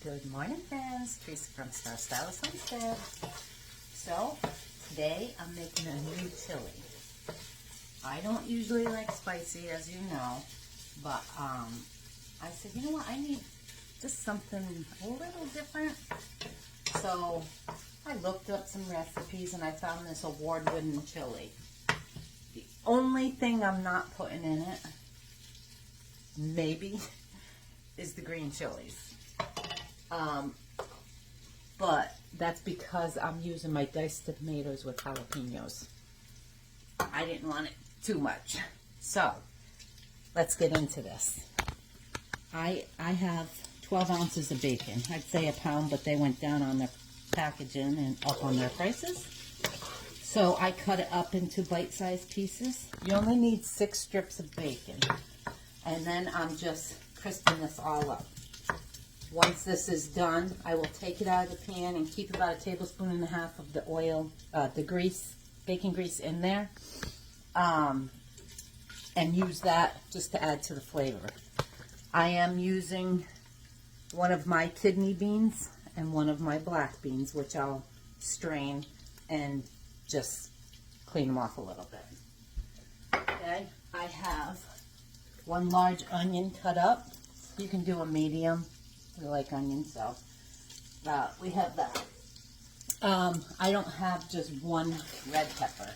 Good morning, friends. Teresa from Star Stylist Homestead. So, today I'm making a new chili. I don't usually like spicy, as you know, but I said, you know what, I need just something a little different. So, I looked up some recipes and I found this award-winning chili. The only thing I'm not putting in it, maybe, is the green chilies. But that's because I'm using my diced tomatoes with jalapenos. I didn't want it too much. So, let's get into this. I have 12 ounces of bacon. I'd say a pound, but they went down on their packaging and up on their prices. So I cut it up into bite-sized pieces. You only need 6 strips of bacon. And then I'm just crisping this all up. Once this is done, I will take it out of the pan and keep about 1.5 tablespoons of the oil, the grease, bacon grease in there. And use that just to add to the flavor. I am using one of my kidney beans and one of my black beans, which I'll strain and just clean them off a little bit. Okay, I have 1 large onion cut up. You can do a medium. We like onions, so we have that. I don't have just 1 red pepper.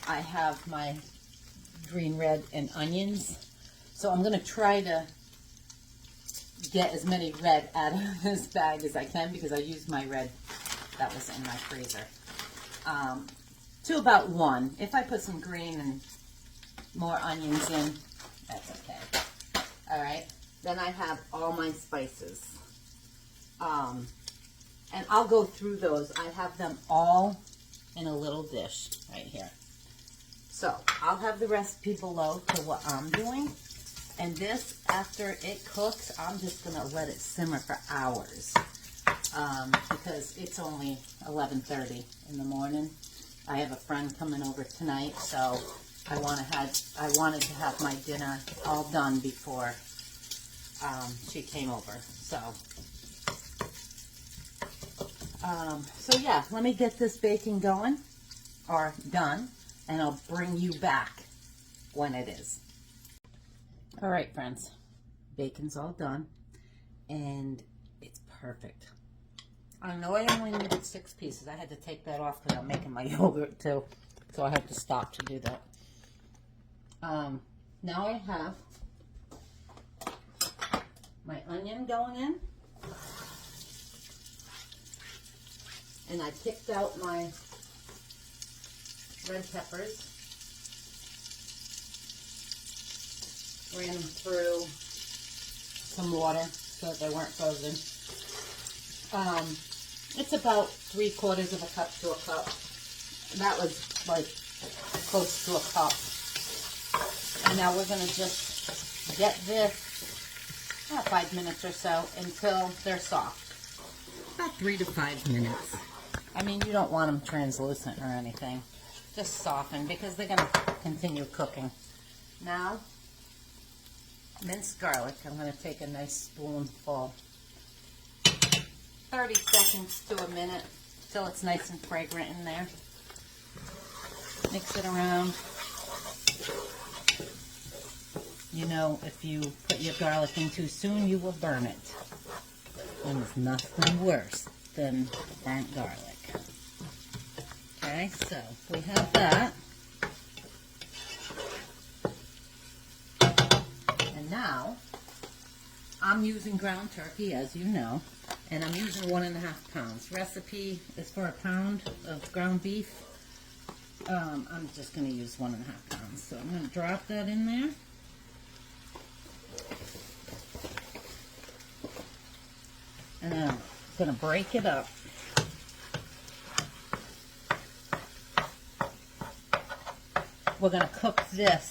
I have my green, red, and onions. So I'm going to try to get as many red out of this bag as I can because I used my red that was in my freezer. To about 1. If I put some green and more onions in, that's okay. All right. Then I have all my spices. And I'll go through those. I have them all in a little dish right here. So I'll have the recipe below to what I'm doing. And this, after it cooks, I'm just going to let it simmer for hours. Because it's only 11:30 in the morning. I have a friend coming over tonight, so I wanted to have my dinner all done before she came over. So yeah, let me get this bacon going, or done, and I'll bring you back when it is. All right, friends, bacon's all done, and it's perfect. I know I only needed 6 pieces. I had to take that off because I'm making my yogurt too, so I had to stop to do that. Now I have my onion going in, and I picked out my red peppers, ran them through some water so that they weren't frozen. It's about 3/4 cup to a cup. That was like close to a cup. And now we're going to just get this 5 minutes or so until they're soft. About 3 to 5 minutes. I mean, you don't want them translucent or anything. Just soften because they're going to continue cooking. Now, minced garlic. I'm going to take a nice spoonful. 30 seconds to a minute till it's nice and fragrant in there. Mix it around. You know, if you put your garlic in too soon, you will burn it. And there's nothing worse than burnt garlic. Okay, so we have that. And now, I'm using ground turkey, as you know, and I'm using 1.5 pounds. Recipe is for 1 pound of ground beef. I'm just going to use 1.5 pounds. So I'm going to drop that in there. And then I'm going to break it up. We're going to cook this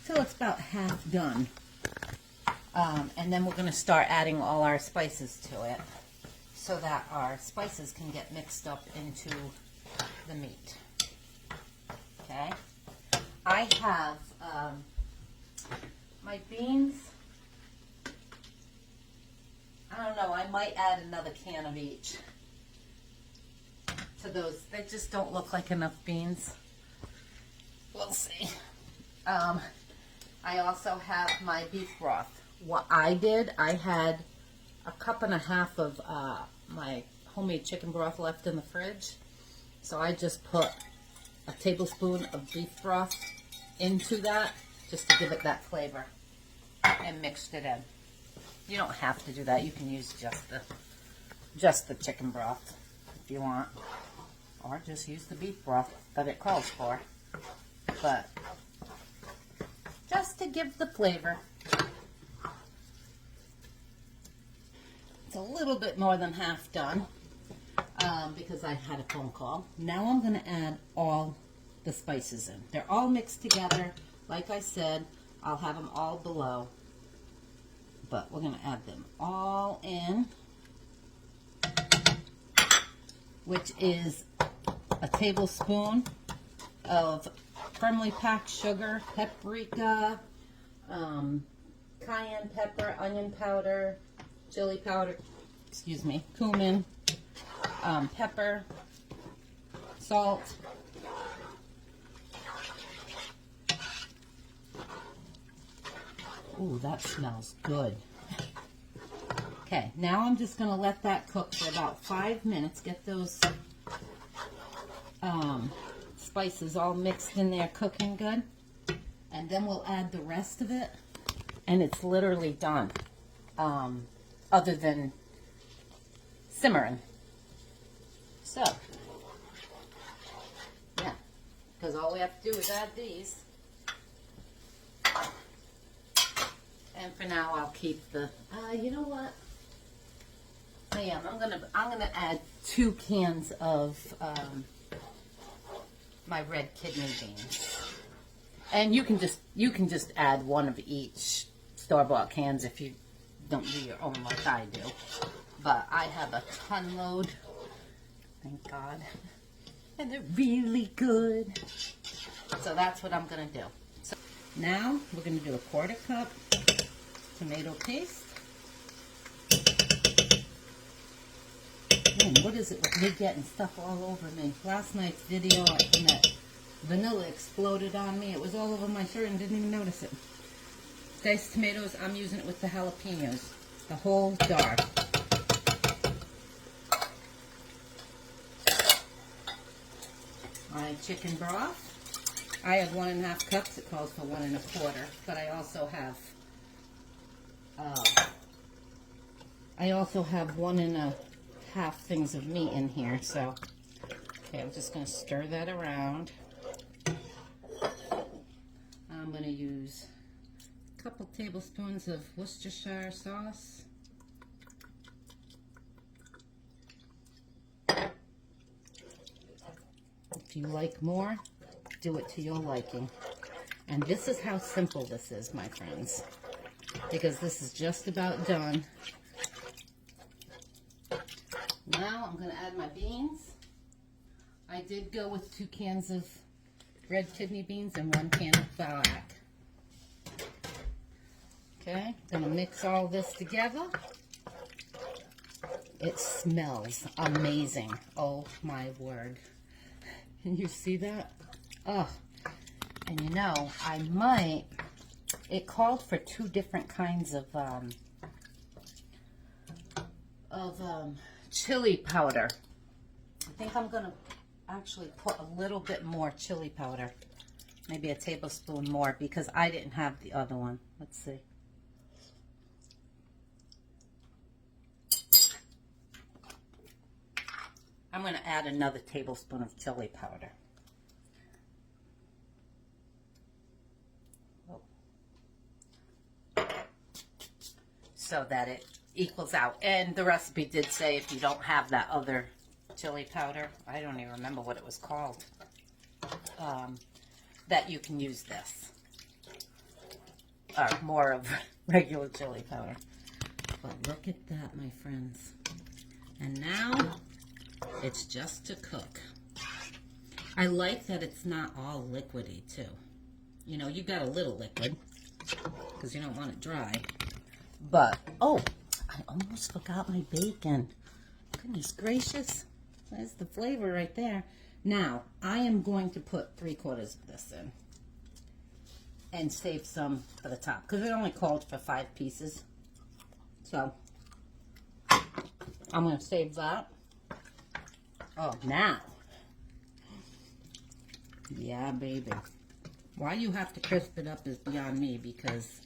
till it's about half done. And then we're going to start adding all our spices to it so that our spices can get mixed up into the meat. Okay? I have my beans. I I don't know, I might add another can of each to those. They just don't look like enough beans. We'll see. I also have my beef broth. What I did, I had a cup and a half of my homemade chicken broth left in the fridge. So I just put a tablespoon of beef broth into that just to give it that flavor and mixed it in. You don't have to do that. You can use just the chicken broth if you want, or just use the beef broth that it calls for. But just to give the flavor. It's a little bit more than half done because I had a phone call. Now I'm going to add all the spices in. They're all mixed together. Like I said, I'll have them all below. But we're going to add them all in, which is a tablespoon of firmly packed sugar, paprika, cayenne pepper, onion powder, chili powder, excuse me, cumin, pepper, salt, ooh, that smells good. Okay, now I'm just going to let that cook for about 5 minutes. Get those spices all mixed in there, cooking good. And then we'll add the rest of it. And it's literally done. Other than simmering. So, yeah. Because all we have to do is add these. And for now, I'll keep the, you know what? I am. I'm gonna add 2 cans of my red kidney beans, and you can just add 1 of each store-bought cans if you don't do your own like I do. But I have a ton load, thank God, and they're really good. So that's what I'm gonna do. So now we're gonna do a 1/4 cup tomato paste. Man, what is it with me getting stuff all over me? Last night's video and that vanilla exploded on me. It was all over my shirt and didn't even notice it. Diced tomatoes, I'm using it with the jalapenos. The whole jar. My chicken broth. I have 1 1/2 cups. It calls for 1 1/4. But I also have 1 1/2 things of meat in here, so okay, I'm just going to stir that around. I'm going to use a couple tablespoons of Worcestershire sauce. If you like more, do it to your liking. And this is how simple this is, my friends, because this is just about done. Now I'm going to add my beans. I did go with 2 cans of red kidney beans and 1 can of black. Okay, going to mix all this together. It smells amazing. Oh my word. Can you see that? Oh, and you know, it called for 2 different kinds of chili powder. I think I'm going to actually put a little bit more chili powder. Maybe a tablespoon more because I didn't have the other one. Let's see. I'm going to add another tablespoon of chili powder. So that it equals out. And the recipe did say if you don't have that other chili powder, I don't even remember what it was called, that you can use this. Or more of regular chili powder. But look at that, my friends. And now it's just to cook. I like that it's not all liquidy too. You know, you got a little liquid because you don't want it dry. But, oh, I almost forgot my bacon. Goodness gracious. There's the flavor right there. Now, I am going to put 3/4 of this in. And save some for the top. Because it only called for 5 pieces. So, I'm going to save that. Oh, now. Yeah, baby. Why you have to crisp it up is beyond me, because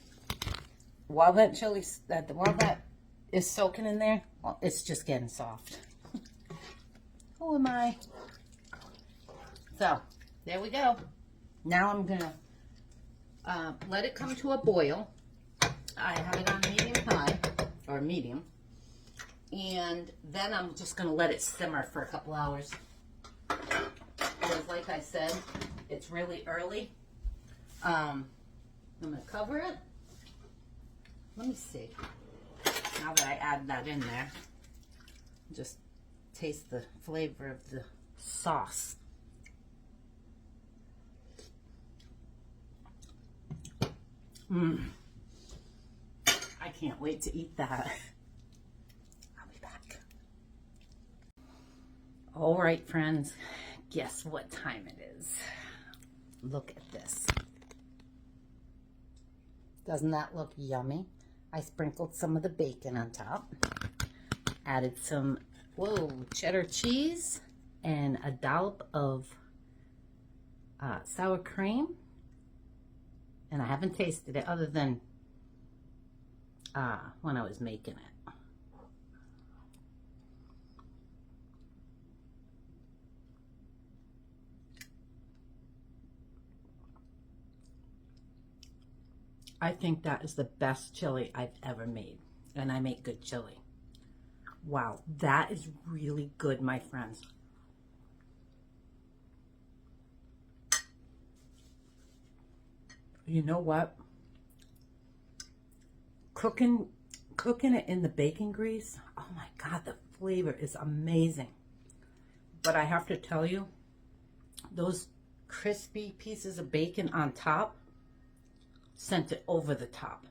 while that chili, while that is soaking in there, well, it's just getting soft. Who am I? So, there we go. Now I'm going to let it come to a boil. I have it on medium high, or medium. And then I'm just going to let it simmer for a couple hours. Because like I said, it's really early. I'm going to cover it. Let me see. Now that I add that in there, just taste the flavor of the sauce. I can't wait to eat that. I'll be back. All right, friends. Guess what time it is? Look at this. Doesn't that look yummy? I sprinkled some of the bacon on top. Added some, cheddar cheese and a dollop of sour cream. And I haven't tasted it other than when I was making it. I think that is the best chili I've ever made. And I make good chili. Wow, that is really good, my friends. You know what? Cooking it in the bacon grease, oh my God, the flavor is amazing. But I have to tell you, those crispy pieces of bacon on top sent it over the top.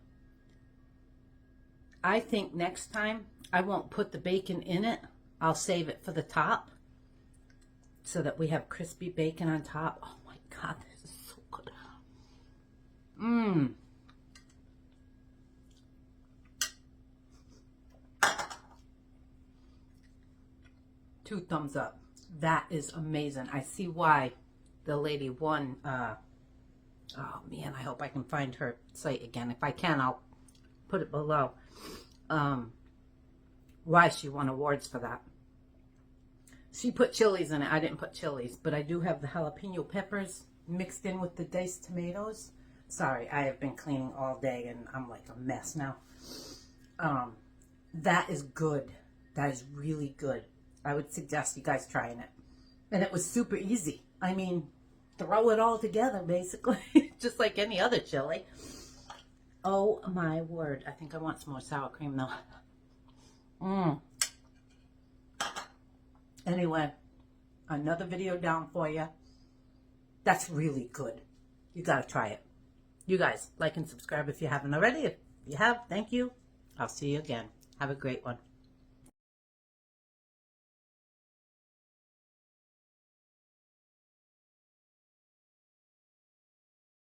I think next time I won't put the bacon in it. I'll save it for the top so that we have crispy bacon on top. Oh my God, this is so good. Mmm. 2 thumbs up. That is amazing. I see why the lady won. Oh man, I hope I can find her site again. If I can, I'll put it below. Why she won awards for that. She put chilies in it. I didn't put chilies, but I do have the jalapeno peppers mixed in with the diced tomatoes. Sorry, I have been cleaning all day and I'm like a mess now. That is good. That is really good. I would suggest you guys trying it. And it was super easy. I mean, throw it all together basically, just like any other chili. Oh my word. I think I want some more sour cream though. Anyway, another video down for you. That's really good. You gotta try it. You guys, like and subscribe if you haven't already. If you have, thank you. I'll see you again. Have a great one.